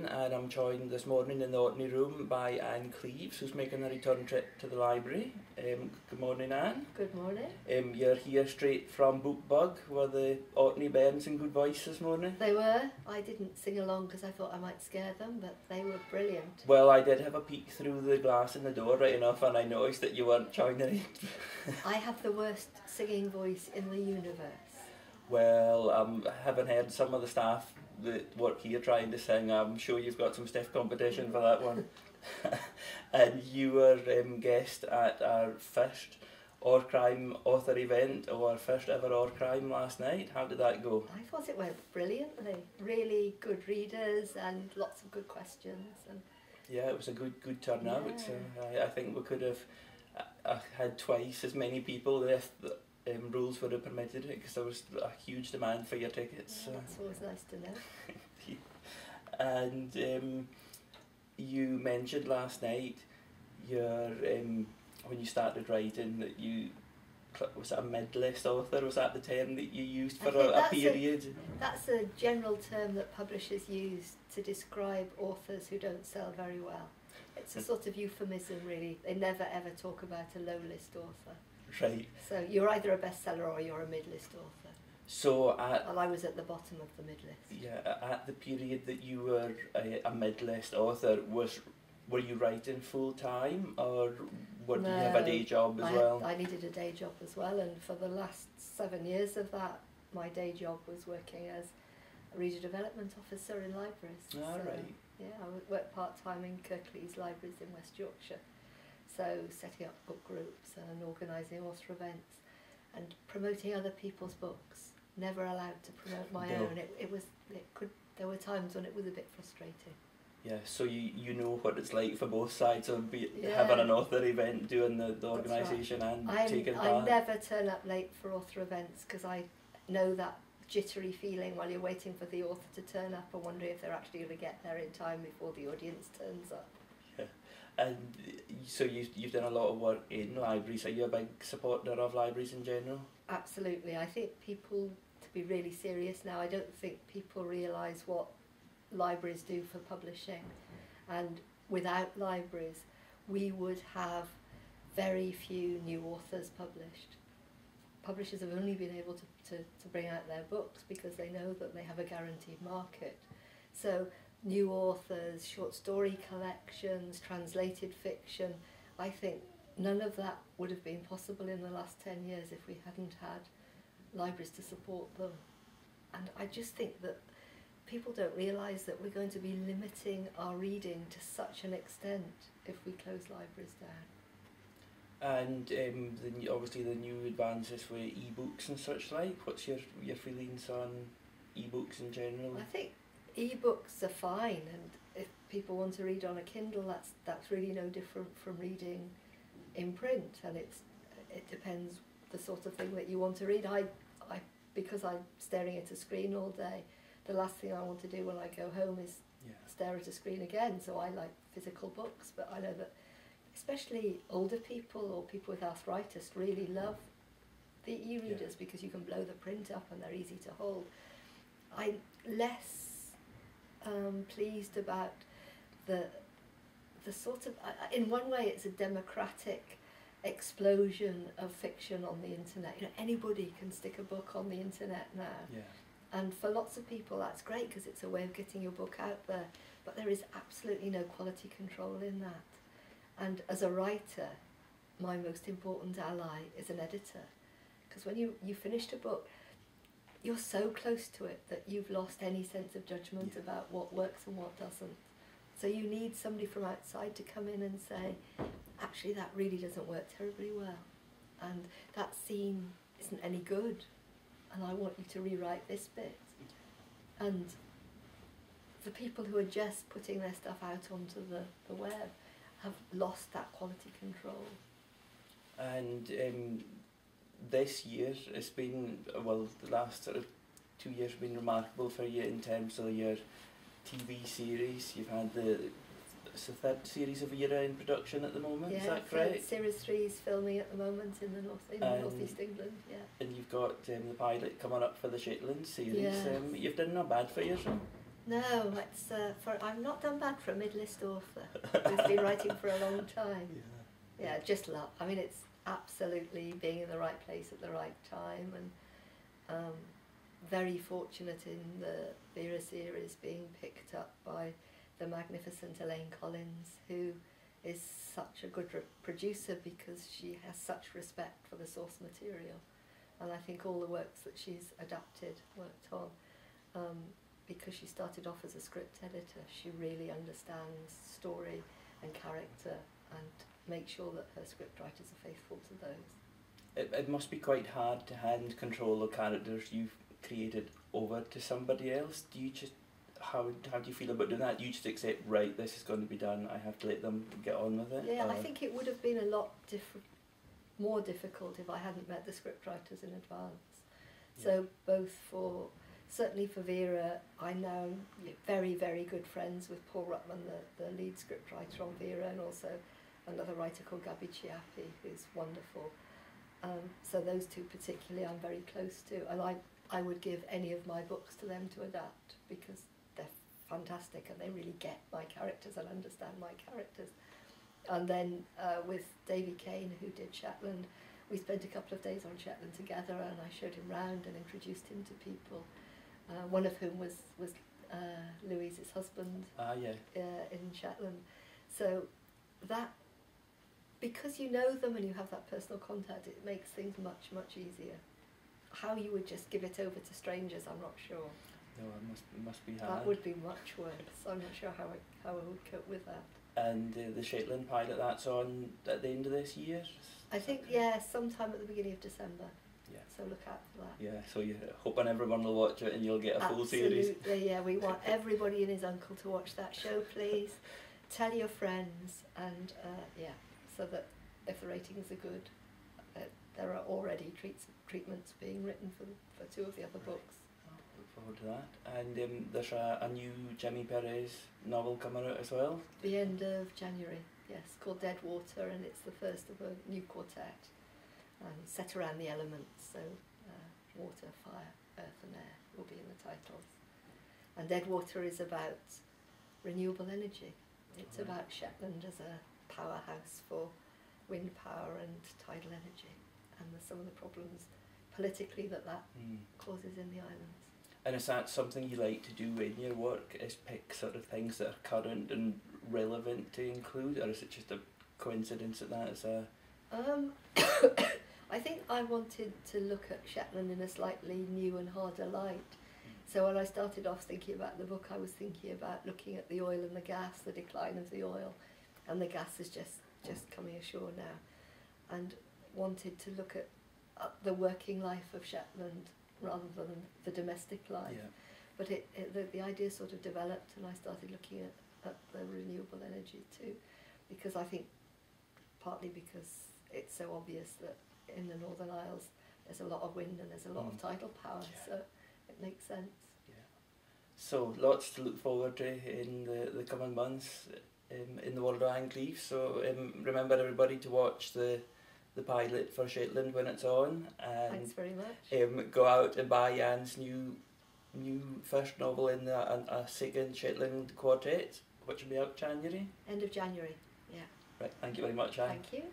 and I'm joined this morning in the Orkney Room by Ann Cleeves, who's making a return trip to the library. Good morning, Ann. Good morning. You're here straight from Bookbug. Were the Orkney bairns in good voice this morning? They were. I didn't sing along because I thought I might scare them, but they were brilliant. Well, I did have a peek through the glass in the door right enough, and I noticed that you weren't joining in. I have the worst singing voice in the universe. Well, having heard some of the staff that work here trying to sing, I'm sure you've got some stiff competition for that one. And you were guest at our first Orcrime author event, or our first ever Orcrime last night. How did that go? I thought it went brilliantly. Really good readers and lots of good questions. And yeah, it was a good turnout. Yeah. I think we could have had twice as many people if the rules would have permitted it, because there was a huge demand for your tickets. Yeah, that's always nice to know. And you mentioned last night your when you started writing that you was a mid-list author. Was that the term that you used for a period? That's a general term that publishers use to describe authors who don't sell very well. It's a sort of euphemism, really. They never ever talk about a low-list author. Right. So you're either a bestseller or you're a mid-list author. So well, I was at the bottom of the mid-list. Yeah, at the period that you were a mid-list author, were you writing full-time, or did you have a day job as well? I needed a day job as well, and for the last 7 years of that, my day job was working as a reader development officer in libraries. Right. Yeah, I worked part-time in Kirklees Libraries in West Yorkshire. So setting up book groups and organising author events and promoting other people's books. Never allowed to promote my own. There were times when it was a bit frustrating. Yeah, so you know what it's like for both sides of having an author event, doing the organisation and taking part. I never turn up late for author events because I know that jittery feeling while you're waiting for the author to turn up and wondering if they're actually going to get there in time before the audience turns up. And so you've done a lot of work in libraries. Are you a big supporter of libraries in general? Absolutely. I think people, to be really serious now, I don't think people realise what libraries do for publishing. And without libraries, we would have very few new authors published. Publishers have only been able to bring out their books because they know that they have a guaranteed market. So new authors, short story collections, translated fiction, I think none of that would have been possible in the last 10 years if we hadn't had libraries to support them. And I just think that people don't realise that we're going to be limiting our reading to such an extent if we close libraries down. And obviously the new advances with e-books and such like. What's your feelings on e-books in general? I think e-books are fine, and if people want to read on a Kindle, that's really no different from reading in print, and it depends the sort of thing that you want to read. Because I'm staring at a screen all day, the last thing I want to do when I go home is stare at a screen again, so I like physical books, but I know that especially older people or people with arthritis really love the e-readers because you can blow the print up and they're easy to hold. I'm less pleased about the sort of, in one way it's a democratic explosion of fiction on the internet. You know, anybody can stick a book on the internet now. Yeah. And for lots of people that's great because it's a way of getting your book out there, but there is absolutely no quality control in that. And as a writer, my most important ally is an editor, because when you finished a book, you're so close to it that you've lost any sense of judgment about what works and what doesn't. So you need somebody from outside to come in and say, actually that really doesn't work terribly well, and that scene isn't any good, and I want you to rewrite this bit. And the people who are just putting their stuff out onto the web have lost that quality control. And this year it's been, well, the last sort of 2 years have been remarkable for you in terms of your TV series. You've had it's the third series of Era in production at the moment, is that correct? Series 3 is filming at the moment in North East England, yeah. And you've got the pilot coming up for the Shetland series. Yes. You've done not bad for yourself. No, it's I'm not done bad for a mid-list author who's been writing for a long time. Yeah, just love. I mean, it's absolutely being in the right place at the right time, and very fortunate in the Vera series being picked up by the magnificent Elaine Collins, who is such a good producer because she has such respect for the source material. And I think all the works that she's worked on, because she started off as a script editor, she really understands story and character and makes sure that her script writers are faithful to those. It must be quite hard to hand control the characters you've created over to somebody else. Do you just, how do you feel about doing that? Do you just accept, right, this is going to be done, I have to let them get on with it? Yeah, I think it would have been a lot more difficult if I hadn't met the scriptwriters in advance. Yeah. So both certainly for Vera, I'm now very, very good friends with Paul Ruttman, the lead scriptwriter on Vera, and also another writer called Gabby Chiappi, who's wonderful. So those two particularly I'm very close to, and I would give any of my books to them to adapt because they're fantastic and they really get my characters and understand my characters. And then with Davy Kane, who did Shetland, we spent a couple of days on Shetland together, and I showed him round and introduced him to people. One of whom was Louise's husband in Shetland. So that, because you know them and you have that personal contact, it makes things much, much easier. How you would just give it over to strangers, I'm not sure. No, it must be hard. That would be much worse. I'm not sure how I would cope with that. And the Shetland pilot, that's on at the end of this year? I think, yeah, sometime at the beginning of December. Yeah. So look out for that. Yeah, so you're hoping everyone will watch it and you'll get a full series. Absolutely, yeah, we want everybody and his uncle to watch that show, please. Tell your friends, and yeah, so that if the ratings are good, there are already treatments being written for two of the other books. Look forward to that. And there's a new Jimmy Perez novel coming out as well? The end of January, yes, called Dead Water, and it's the first of a new quartet. Set around the elements, so water, fire, earth and air will be in the titles. And Dead Water is about renewable energy. It's about Shetland as a powerhouse for wind power and tidal energy, and some of the problems politically that causes in the islands. And is that something you like to do in your work, is pick sort of things that are current and relevant to include, or is it just a coincidence that is a... I think I wanted to look at Shetland in a slightly new and harder light. So when I started off thinking about the book, I was thinking about looking at the oil and the gas, the decline of the oil, and the gas is just coming ashore now, and wanted to look at the working life of Shetland rather than the domestic life. Yeah. But the idea sort of developed, and I started looking at the renewable energy too, because I think, partly because it's so obvious that in the Northern Isles there's a lot of wind and there's a lot of tidal power, so it makes sense. Yeah. So lots to look forward to in the coming months in the world of Ann Cleeves. So remember everybody to watch the pilot for Shetland when it's on, and thanks very much. Go out and buy Ann's new first novel in a second Shetland quartet, which will be out January. End of January, yeah. Right, thank you very much, Ann. Thank you.